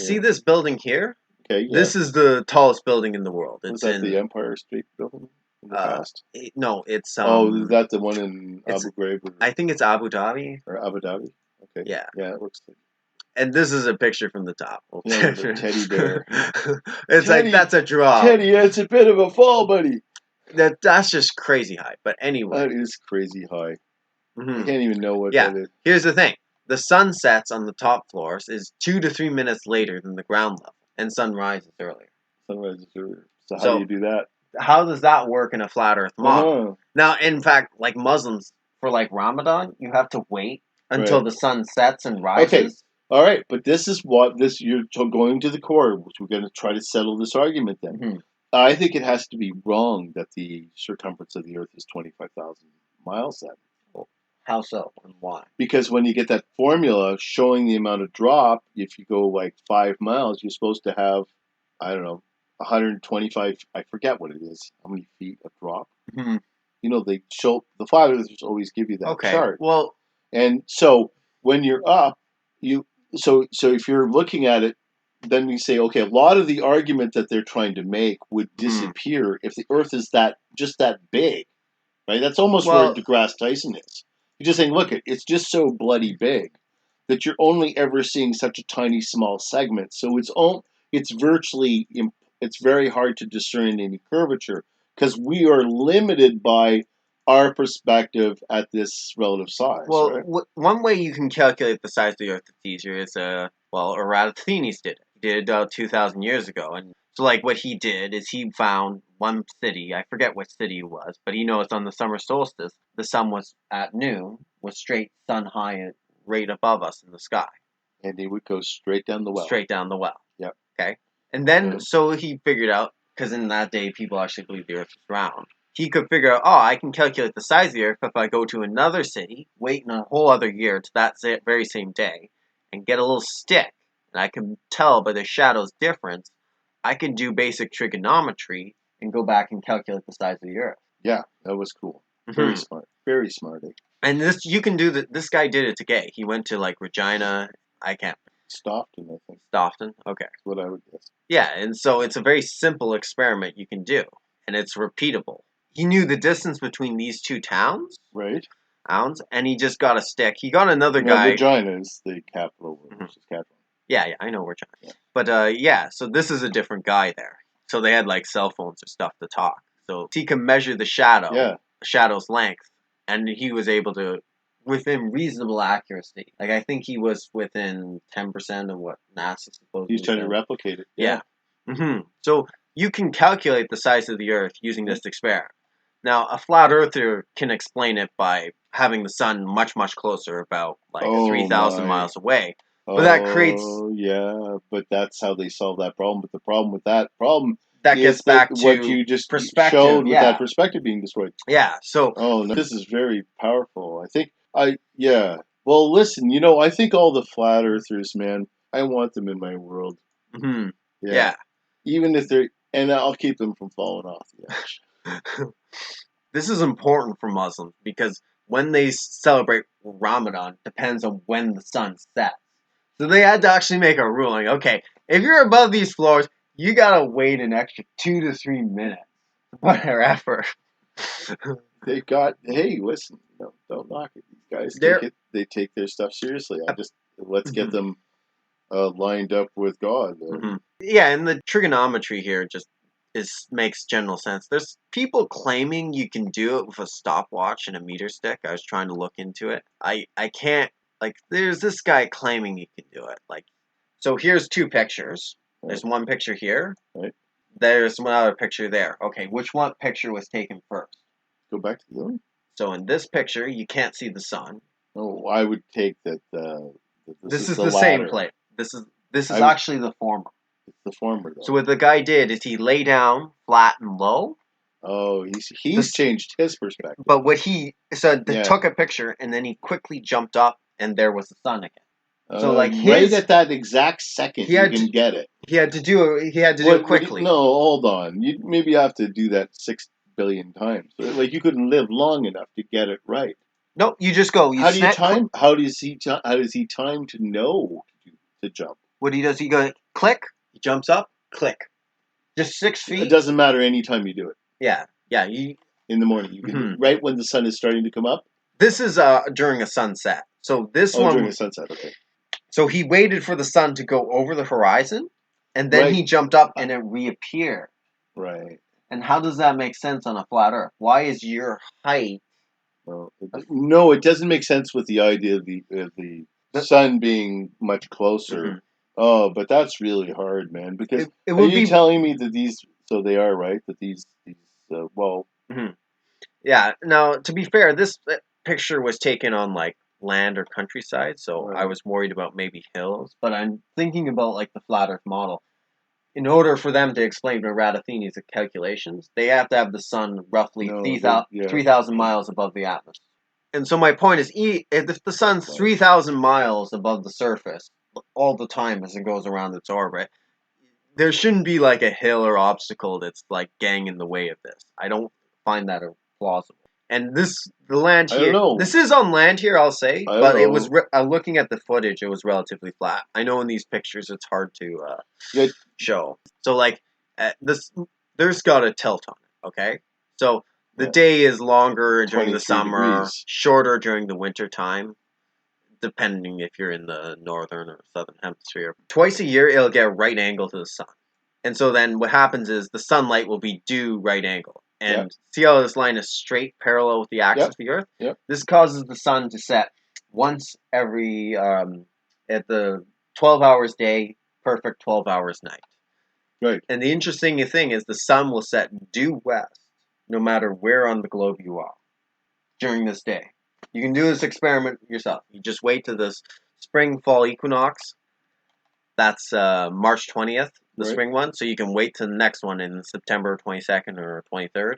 see this building here? Okay, yeah. This is the tallest building in the world. Was It's that in the Empire State Building in the past? no, it's Oh, is that the one in it's Abu Ghraib I think it's Abu Dhabi. or Abu Dhabi? Okay. Yeah. Yeah, it looks like. And this is a picture from the top. Yeah, with a teddy bear. It's like that's a draw. Teddy, it's a bit of a fall, buddy. That's just crazy high. But anyway, That is crazy high. I mhm. can't even know what Yeah. that is. Here's the thing: the sun sets on the top floors is 2 to 3 minutes later than the ground level, and sun rises earlier. Sunrise is earlier. So how So do you do that? how does that work in a flat Earth model? Uh-huh. Now, in fact, like Muslims for like Ramadan, you have to wait until Right. the sun sets and rises. Okay. All right, but this is what you're going to the core, which we're going to try to settle this argument then. Mhm. I think it has to be wrong that the circumference of the Earth is 25,000 miles then. How so and why? Because when you get that formula showing the amount of drop, if you go like 5 miles, you're supposed to have, I don't know, 125, I forget what it is, how many feet of drop. Mhm. You know, they show, the flat earthers always give you that Okay. chart. Well, And so when you're up, so if you're looking at it, then we say, okay, a lot of the argument that they're trying to make would disappear if the Earth is just that big, right? That's almost where deGrasse Tyson is. He's just saying, look, it's just so bloody big that you're only ever seeing such a tiny, small segment. So it's very hard to discern any curvature because we are limited by our perspective at this relative size. well, right? One way you can calculate the size of the Earth that's easier is Eratosthenes did it. He did it 2,000 years ago, and so like what he did is he found one city. I forget what city it was, but he knows on the summer solstice the sun was at noon was straight sun high right above us in the sky. And they would go straight down the well. Straight down the well. Yep. Okay. And then so he figured out, because in that day people actually believed the Earth was round. He could figure out, I can calculate the size of the Earth if I go to another city, wait a whole other year to that very same day, and get a little stick, and I can tell by the shadow's difference, I can do basic trigonometry and go back and calculate the size of the Earth. Yeah, that was cool. Very smart. Very smart. And this guy did it today. He went to like Regina, I can't. Stoughton, I think. Stoughton? Okay. That's what I would guess. Yeah, and so it's a very simple experiment you can do, and it's repeatable. He knew the distance between these two towns. Right. And he just got a stick. He got another guy. Regina is the capital of Saskatchewan. Yeah, I know Regina. Yeah. But so this is a different guy there. So they had like cell phones or stuff to talk. So he can measure the shadow's length, and he was able to, within reasonable accuracy. Like I think he was within 10% of what NASA supposedly. He's trying to replicate it. Yeah. So you can calculate the size of the Earth using this experiment. Now, a flat earther can explain it by having the sun much, much closer, about like 3,000 miles away. But that creates... Oh, yeah, but that's how they solve that problem. But the problem with that problem that gets back to what you just showed with that perspective being destroyed. Yeah, so... Oh, no, this is very powerful. Well, listen, I think all the flat earthers, man, I want them in my world. Yeah. Even if they're... And I'll keep them from falling off the edge. This is important for Muslims because when they celebrate Ramadan, depends on when the sun sets. So they had to actually make a ruling. Okay, if you're above these floors, you gotta wait an extra 2 to 3 minutes to put their effort. Hey, listen, don't knock it. These guys they take their stuff seriously. Let's get them lined up with God. Yeah, and the trigonometry here just makes general sense. There's people claiming you can do it with a stopwatch and a meter stick. I was trying to look into it. I can't, there's this guy claiming you can do it. So here's 2 pictures. There's one picture here. Right. There's one other picture there. Okay, which one picture was taken first? Go back to the other one. So in this picture, you can't see the sun. Oh, I would take that this is the same plate. This is actually the former. It's the former, though. So what the guy did is he lay down flat and low. Oh, he's changed his perspective. But what he said, took a picture and then he quickly jumped up and there was the sun again. So right at that exact second, you can get it. He had to do it quickly. No, hold on. You maybe have to do that 6 billion times. You couldn't live long enough to get it right. No, you just go. How do you time? How does he time to know to jump? what he does, he goes click, he jumps up, click, just 6 It feet. doesn't matter any time you do it. Yeah, yeah. You, in the morning, you can right when the sun is starting to come up. This is during a sunset. So this one during a sunset. Okay. So he waited for the sun to go over the horizon, and then he jumped up and it reappeared. Right. And how does that make sense on a flat Earth? Why is your height? Well, no, it doesn't make sense with the idea of the sun being much closer. Mm-hmm. Oh, but that's really hard, man. Because it are you telling me that these? So they are right. That these well. Mm-hmm. Yeah. Now, to be fair, this picture was taken on like land or countryside, so I was worried about maybe hills. But I'm thinking about like the flat Earth model. In order for them to explain to Radathine's calculations, they have to have the sun roughly 3,000 miles above the atmosphere. And so my point is, if the sun's 3,000 miles above the surface all the time as it goes around its orbit, there shouldn't be like a hill or obstacle that's like getting in the way of this. I don't find that plausible. And the land here, this is on land here, I'll say, but it was looking at the footage, it was relatively flat. I know in these pictures it's hard to show. So like there's got a tilt on it. Okay, so the day is longer during the summer, shorter during the winter time, depending if you're in the northern or southern hemisphere. Twice a year, it'll get a right angle to the sun. And so then what happens is the sunlight will be due right angle. And see how this line is straight, parallel with the axis of the Earth? This causes the sun to set once every, at the 12 hours day, perfect 12 hours night. Right. And the interesting thing is the sun will set due west no matter where on the globe you are during this day. You can do this experiment yourself. You just wait to this spring-fall equinox. That's March 20th, the spring one. So you can wait to the next one in September 22nd or 23rd.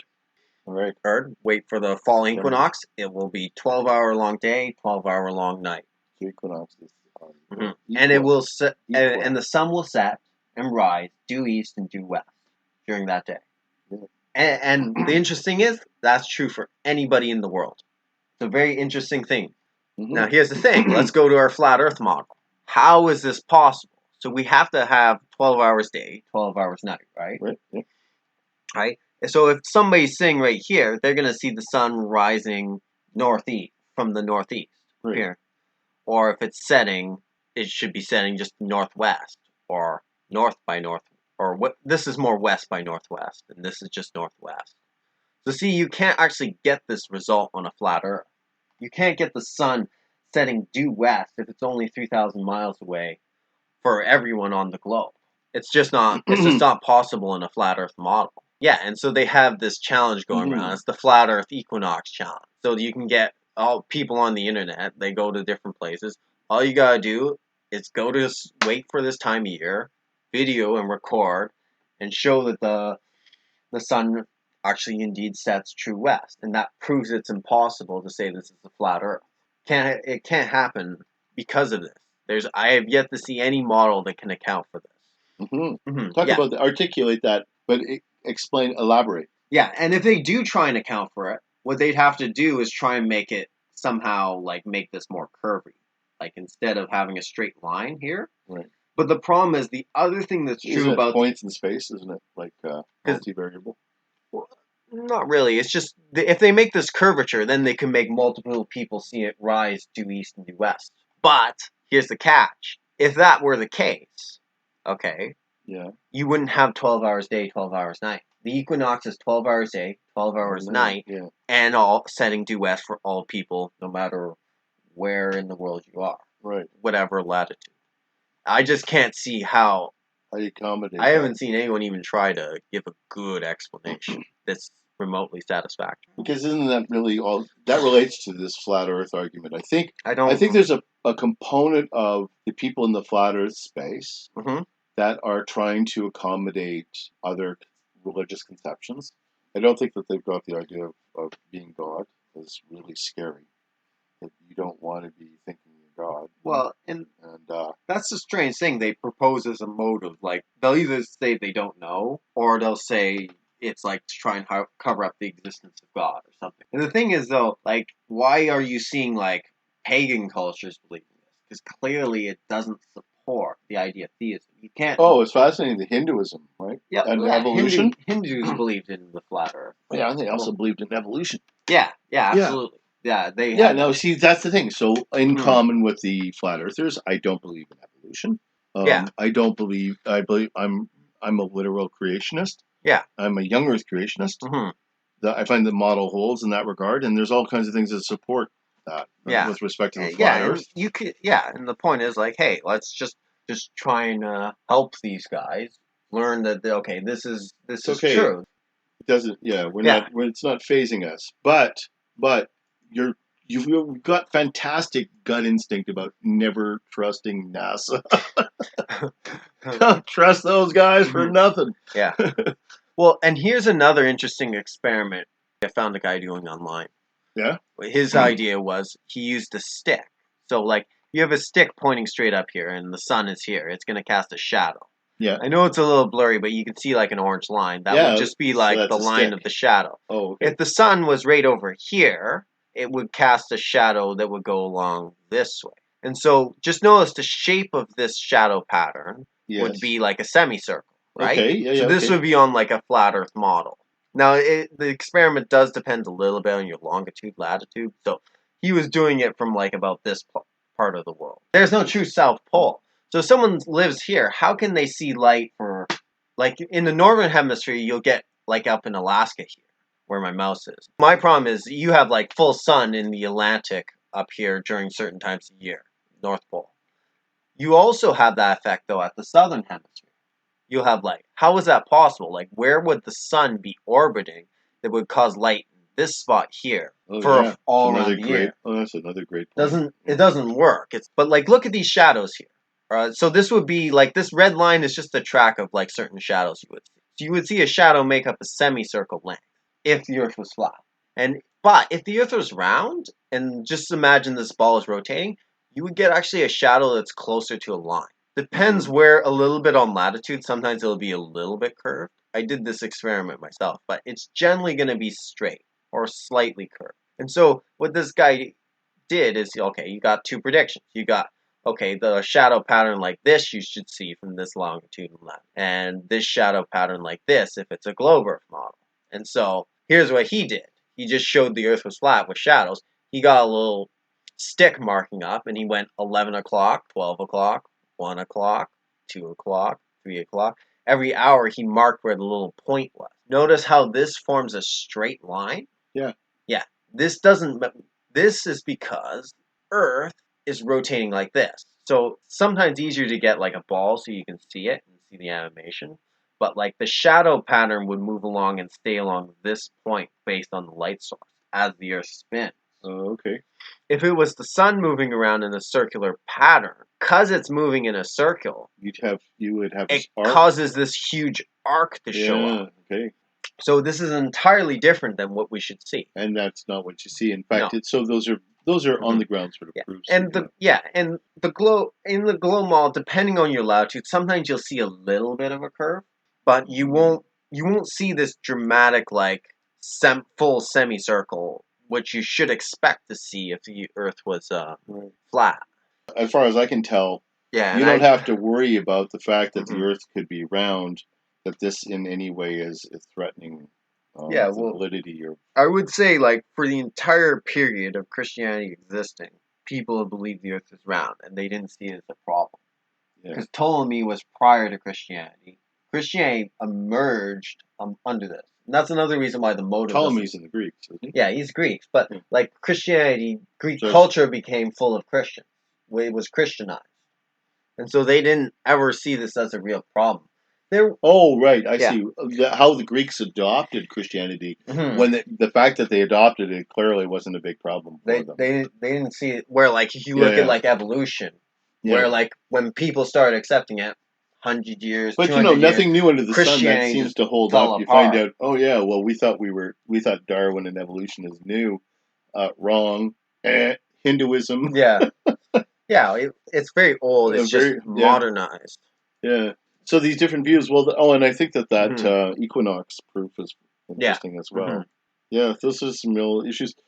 All right. Third, wait for the fall equinox. It will be 12-hour-long day, 12-hour-long night. The equinox is and it will set, and the sun will set and rise due east and due west during that day. Yeah. And the interesting is that's true for anybody in the world. It's a very interesting thing. Now, here's the thing. Let's go to our flat Earth model. How is this possible? So we have to have 12 hours day, 12 hours night, right? Right. Yeah. Right? So if somebody's sitting right here, they're going to see the sun rising northeast, from the northeast here. Or if it's setting, it should be setting just northwest, or north by north, or what? This is more west by northwest, and this is just northwest. So see, you can't actually get this result on a flat Earth. You can't get the sun setting due west if it's only 3,000 miles away for everyone on the globe. It's just not. It's just not possible in a flat Earth model. Yeah, and so they have this challenge going around. It's the flat Earth equinox challenge. So you can get all people on the internet. They go to different places. All you gotta do is wait for this time of year, video and record, and show that the sun actually indeed sets true west, and that proves it's impossible to say this is a flat Earth. It can't happen because of this. I have yet to see any model that can account for this. Talk about articulate that, but elaborate. Yeah, and if they do try and account for it, what they'd have to do is try and make it somehow like make this more curvy, like instead of having a straight line here. Right. But the problem is the other thing that's true about points in space, isn't it? Like multivariable. Well, not really. It's just if they make this curvature, then they can make multiple people see it rise due east and due west. But here's the catch: if that were the case, okay, you wouldn't have 12 hours day, 12 hours night. The equinox is 12 hours day, 12 hours night, and all setting due west for all people, no matter where in the world you are, whatever latitude. I just can't see how you accommodate. I haven't seen anyone even try to give a good explanation that's remotely satisfactory. Because isn't that really all that relates to this flat Earth argument? I think there's a component of the people in the flat Earth space that are trying to accommodate other religious conceptions. I don't think that they've got the idea of being God is really scary. That you don't want to be thinking you're God. Well, and that's the strange thing. They propose as a motive. Like, they'll either say they don't know, or they'll say it's like to try and cover up the existence of God or something. And the thing is, though, like, why are you seeing, like, pagan cultures believing this? Because clearly it doesn't abhor the idea of theism. You can't. Oh, it's fascinating. The Hinduism, right? Yeah, And yeah. evolution. Hindus believed in the flat Earth. Yeah, and they also believed in evolution. Yeah, Yeah. absolutely. Yeah, they. Yeah, Had, no, see, that's the thing. So, in Mhm. common with the flat earthers, I don't believe in evolution. Yeah. I don't believe. I believe I'm a literal creationist. Yeah. I'm a young Earth creationist. Hmm. I find the model holds in that regard, and there's all kinds of things that support that Yeah. with respect to the Yeah, flat and Earth. you could. Yeah, and the point is like, hey, let's just try and help these guys learn that okay, this It's is okay. true. It doesn't. Yeah, we're Yeah. not. It's not phasing us. But you're. You've got fantastic gut instinct about never trusting NASA. Don't trust those guys for Mhm. nothing. Yeah. Well, and here's another interesting experiment I found a guy doing online. Yeah. His idea was he used a stick. So, like, you have a stick pointing straight up here, and the sun is here. It's going to cast a shadow. Yeah. I know it's a little blurry, but you can see like an orange line. That would just be so like that's the a line stick. of the shadow. Oh, okay. If the sun was right over here, it would cast a shadow that would go along this way. And so just notice the shape of this shadow pattern would Yes. be like a semicircle, right? Okay. Yeah. So Yeah. this Okay. would be on like a flat Earth model. Now, the experiment does depend a little bit on your longitude, latitude. So he was doing it from like about this part of the world. There's no true South Pole. So if someone lives here, how can they see light for, like in the northern hemisphere, you'll get like up in Alaska here, where my mouse is. My problem is you have like full sun in the Atlantic up here during certain times of year, North Pole. You also have that effect though at the southern hemisphere. You'll have like, how is that possible? Like, where would the sun be orbiting that would cause light in this spot here for all around the year? Oh, that's another great point. It doesn't work. But like, look at these shadows here. So this would be like this red line is just a track of like certain shadows you would see. So you would see a shadow make up a semicircle length if the Earth was flat. But if the Earth was round, and just imagine this ball is rotating, you would get actually a shadow that's closer to a line. Depends where a little bit on latitude. Sometimes it'll be a little bit curved. I did this experiment myself, but it's generally going to be straight or slightly curved. And so what this guy did is, okay, you got two predictions. You got, okay, the shadow pattern like this you should see from this longitude and latitude, and this shadow pattern like this if it's a globe Earth model. And so here's what he did. He just showed the Earth was flat with shadows. He got a little stick marking up, and he went 11 o'clock, 12 o'clock, 1 o'clock, 2 o'clock, 3 o'clock. Every hour he marked where the little point was. Notice how this forms a straight line? Yeah. Yeah. This doesn't. This is because Earth is rotating like this. So sometimes easier to get like a ball so you can see it and see the animation. But like the shadow pattern would move along and stay along this point based on the light source as the Earth spins. Oh, okay. If it was the sun moving around in a circular pattern, because it's moving in a circle, You would have it this arc. causes this huge arc to show up. Okay. So this is entirely different than what we should see. And that's not what you see. In fact, No. those are on the ground sort of proofs. And the glow in the glow model, depending on your latitude, sometimes you'll see a little bit of a curve, but you won't see this dramatic like full semicircle, which you should expect to see if the Earth was flat. As far as I can tell, Yeah, you and don't have to worry about the fact that the Mhm. Earth could be round. That this in any way is threatening Yeah, the well, validity or I would say like for the entire period of Christianity existing, people have believed the Earth is round, and they didn't see it as a problem. yeah. Because Ptolemy was prior to Christianity. Christianity emerged under this. And that's another reason why the motive. Ptolemy's in the Greeks, isn't he? Yeah, he's Greek, but Yeah. like Christianity, Greek So culture became full of Christians. It was Christianized, and so they didn't ever see this as a real problem. There, Oh, right. I yeah. see how the Greeks adopted Christianity. Mhm. When the fact that they adopted it clearly wasn't a big problem for them. They didn't see it where like if you Yeah, look yeah. at like evolution, Yeah. where like when people started accepting it, 100 years, But 200 years, nothing new under the sun that Christianity seems just to hold fell up. You find apart. out, oh yeah, well we thought Darwin and evolution is new. Wrong. Hinduism. Yeah, yeah, it's very old. It's just Yeah. modernized. Yeah. So these different views. Well, and I think that Mhm. equinox proof is Yeah. interesting as well. Mhm. Yeah, those are some real issues.